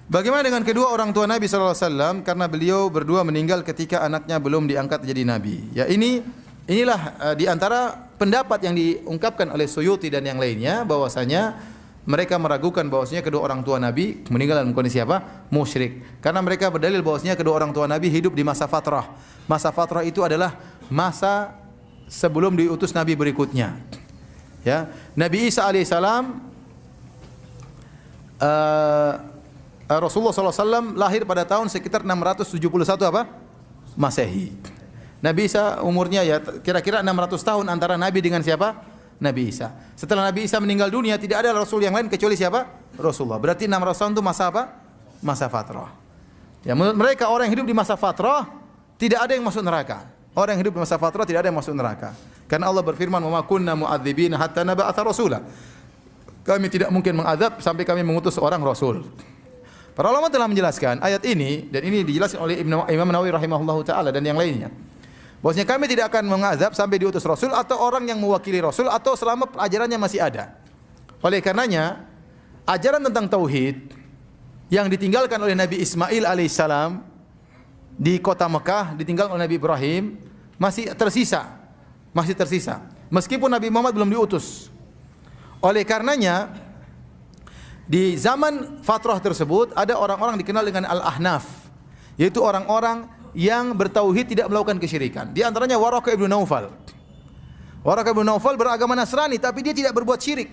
Bagaimana dengan kedua orang tua Nabi sallallahu alaihi wasallam karena beliau berdua meninggal ketika anaknya belum diangkat jadi nabi. Ya inilah di antara pendapat yang diungkapkan oleh Suyuti dan yang lainnya bahwasanya mereka meragukan bahwasanya kedua orang tua Nabi meninggal dalam kondisi apa? Musyrik. Karena mereka berdalil bahwasanya kedua orang tua Nabi hidup di masa fatrah. Masa fatrah itu adalah masa sebelum diutus nabi berikutnya. Ya, Nabi Isa alaihissalam Rasulullah SAW lahir pada tahun sekitar 671 apa? Masehi. Nabi Isa umurnya ya kira-kira 600 tahun antara Nabi dengan siapa? Nabi Isa. Setelah Nabi Isa meninggal dunia tidak ada Rasul yang lain kecuali siapa? Rasulullah. Berarti 600 tahun itu masa apa? Masa fatrah. Ya, menurut mereka orang yang hidup di masa fatrah tidak ada yang masuk neraka. Orang yang hidup di masa fatrah tidak ada yang masuk neraka. Karena Allah berfirman, "Wa ma kunna mu'adzibina hatta nab'atsa rasula." Kami tidak mungkin mengazab sampai kami mengutus seorang rasul. Para ulama telah menjelaskan ayat ini dan ini dijelaskan oleh Imam Nawawi rahimahullahu taala dan yang lainnya. Bahwasanya kami tidak akan mengazab sampai diutus rasul atau orang yang mewakili rasul atau selama ajarannya masih ada. Oleh karenanya, ajaran tentang tauhid yang ditinggalkan oleh Nabi Ismail alaihissalam di kota Mekah ditinggalkan oleh Nabi Ibrahim masih tersisa. Meskipun Nabi Muhammad belum diutus. Oleh karenanya di zaman fatrah tersebut ada orang-orang dikenal dengan Al-Ahnaf, yaitu orang-orang yang bertauhid tidak melakukan kesyirikan. Di antaranya Waraqah ibn Naufal. Waraqah ibn Naufal beragama Nasrani tapi dia tidak berbuat syirik.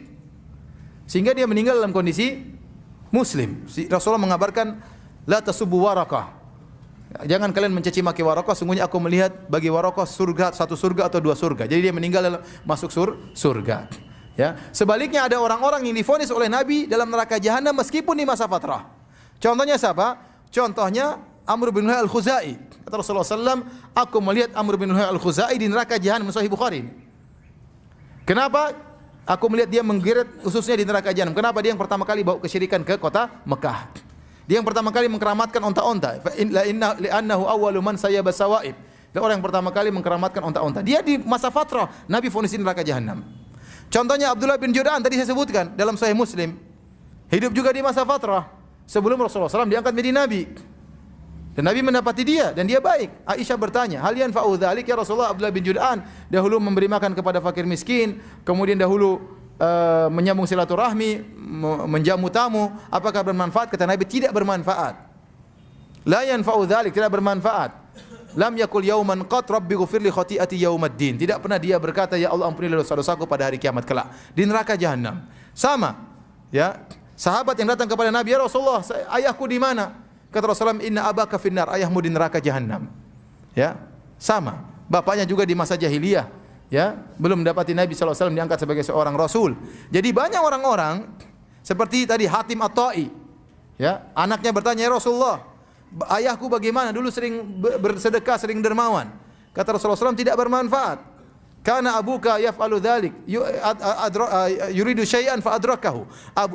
Sehingga dia meninggal dalam kondisi muslim. Rasulullah mengabarkan la tasubbu Waraqah. Jangan kalian mencaci maki Waraqah, sungguhnya aku melihat bagi Waraqah surga, satu surga atau dua surga. Jadi dia meninggal masuk surga. Ya, sebaliknya ada orang-orang yang divonis oleh Nabi dalam neraka jahanam meskipun di masa fatrah. Contohnya siapa? Contohnya Amr bin Luhai al-Khuzai. Kata Rasulullah SAW, aku melihat Amr bin Luhai al-Khuzai di neraka jahanam. Sahih Bukhari ini. Kenapa? Aku melihat dia menggeret ususnya di neraka jahanam. Kenapa? Dia yang pertama kali bawa kesyirikan ke kota Mekah. Dia yang pertama kali mengkeramatkan onta-onta. Li'annahu awwalu man sayyaba sawaib. Dia orang yang pertama kali mengkeramatkan onta-onta. Dia di masa fatrah, Nabi vonis di neraka jahanam. Contohnya Abdullah bin Jud'an tadi saya sebutkan dalam Sahih Muslim. Hidup juga di masa fatrah sebelum Rasulullah SAW diangkat menjadi nabi. Dan Nabi mendapati dia dan dia baik. Aisyah bertanya, "Hal yanfa'u dzalik ya Rasulullah?" Abdullah bin Jud'an dahulu memberi makan kepada fakir miskin, kemudian dahulu menyambung silaturahmi, menjamu tamu. Apakah bermanfaat? Kata Nabi, tidak bermanfaat. La yanfa'u dzalik, tidak bermanfaat. Lam yakul yauman qat rabbi ghfirli khati'ati yaumaddin. Tidak pernah dia berkata, ya Allah ampunilah dosa-dosaku pada hari kiamat kelak. Di neraka jahanam. Sama. Ya. Sahabat yang datang kepada Nabi, ya Rasulullah, ayahku di mana? Kata Rasulullah, inna abaka finnar, ayahmu di neraka jahanam. Ya. Sama. Bapaknya juga di masa jahiliyah. Ya. Belum mendapati Nabi SAW diangkat sebagai seorang Rasul. Jadi banyak orang-orang seperti tadi Hatim At-Ta'i. Ya. Anaknya bertanya, ya Rasulullah, ayahku bagaimana? Dulu sering bersedekah, sering dermawan. Kata Rasulullah SAW, tidak bermanfaat. Karena abuka yaf'alu dzalik, yuridu syai'an fa adrakahu.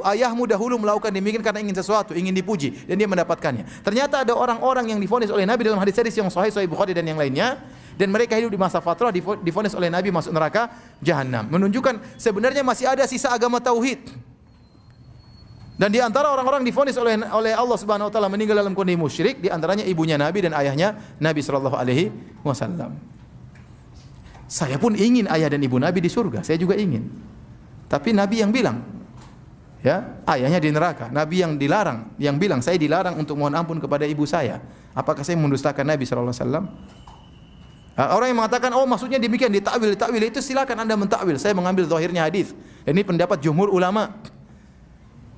Ayahmu dahulu melakukan demikian karena ingin sesuatu, ingin dipuji dan dia mendapatkannya. Ternyata ada orang-orang yang divonis oleh Nabi dalam hadis-hadis yang sahih Bukhari dan yang lainnya, dan mereka hidup di masa fatrah divonis oleh Nabi masuk neraka jahanam. Menunjukkan sebenarnya masih ada sisa agama tauhid. Dan di antara orang-orang divonis oleh Allah Subhanahu wa taala meninggal dalam kondisi musyrik, di antaranya ibunya Nabi dan ayahnya Nabi sallallahu alaihi wasallam. Saya pun ingin ayah dan ibu Nabi di surga, saya juga ingin. Tapi Nabi yang bilang, ya, ayahnya di neraka. Nabi yang dilarang, yang bilang saya dilarang untuk mohon ampun kepada ibu saya. Apakah saya mendustakan Nabi sallallahu alaihi wasallam? Orang yang mengatakan, oh maksudnya demikian, ditakwil itu silakan Anda mentakwil. Saya mengambil zahirnya hadis. Dan ini pendapat jumhur ulama.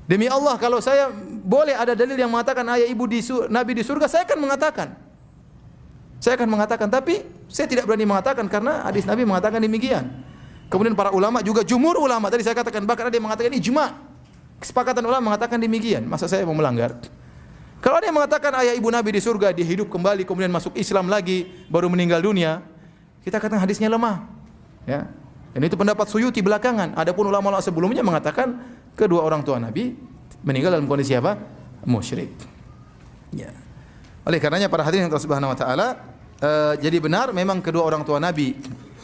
Demi Allah, kalau saya boleh ada dalil yang mengatakan ayah ibu Nabi di surga, saya akan mengatakan. Saya akan mengatakan, tapi saya tidak berani mengatakan karena hadis Nabi mengatakan demikian. Kemudian para ulama juga jumhur ulama tadi saya katakan, bahkan ada yang mengatakan ijma. Kesepakatan ulama mengatakan demikian. Masa saya mau melanggar? Kalau ada yang mengatakan ayah ibu Nabi di surga, dia hidup kembali kemudian masuk Islam lagi, baru meninggal dunia, kita katakan hadisnya lemah. Ya. Dan itu pendapat Suyuti belakangan. Adapun ulama-ulama sebelumnya mengatakan kedua orang tua Nabi meninggal dalam kondisi apa? Musyrik. Ya. Oleh karenanya para hadirin yang Subhanahu wa taala, jadi benar memang kedua orang tua Nabi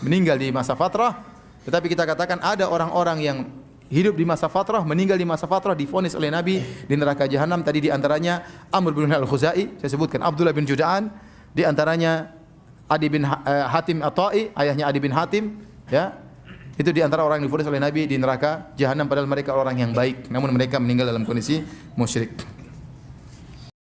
meninggal di masa fatrah, tetapi kita katakan ada orang-orang hidup di masa fatrah, meninggal di masa fatrah, divonis oleh Nabi di neraka jahanam. Tadi di antaranya Amr bin Al-Khuzai, saya sebutkan, Abdullah bin Juda'an, di antaranya Adi bin Hatim At-Ta'i, ayahnya Adi bin Hatim, ya. Itu di antara orang yang divonis oleh Nabi di neraka jahanam, padahal mereka orang yang baik, namun mereka meninggal dalam kondisi musyrik.